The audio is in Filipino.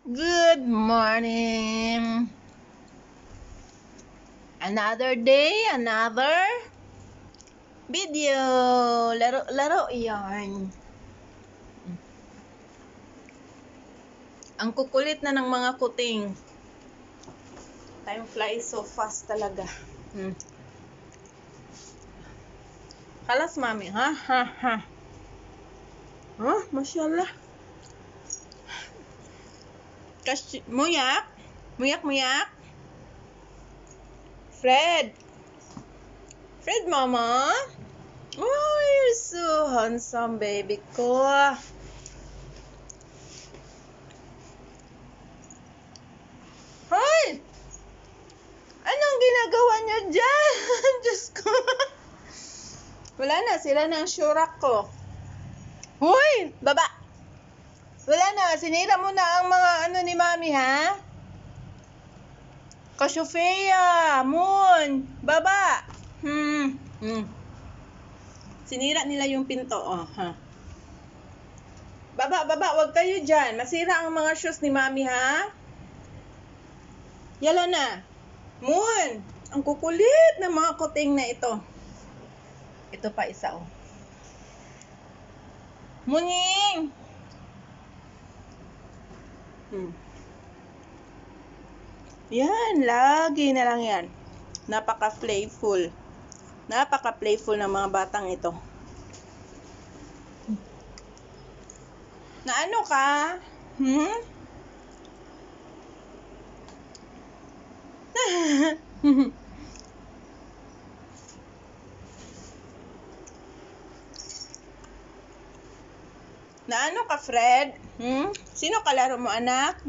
Good morning. Another day, another video. Laro yan. Ang kukulit na ng mga kuting. Time flies so fast talaga. Kalas mami, ha? Mashallah. Muyak? Muyak? Fred, mama? Oh, you're so handsome, baby ko. Hoy! Anong ginagawa niyo dyan? Diyos ko. Wala na, sila na ang syurak ko. Hoy! Baba! Wala na, sinira mo na ang mga ni mami, ha? Kasyofeya, Moon, baba. Sinira nila yung pinto, ha? Baba, wag kayo dyan. Masira ang mga shoes ni mami, ha? Yala na. Moon, ang kukulit ng mga kuting na ito. Ito pa isa, Muning! Yan, lagi na lang yan. Napaka-playful. Napaka-playful ng mga batang ito. Na ano ka? Na ano ka, Fred? Sino kalaro mo, anak?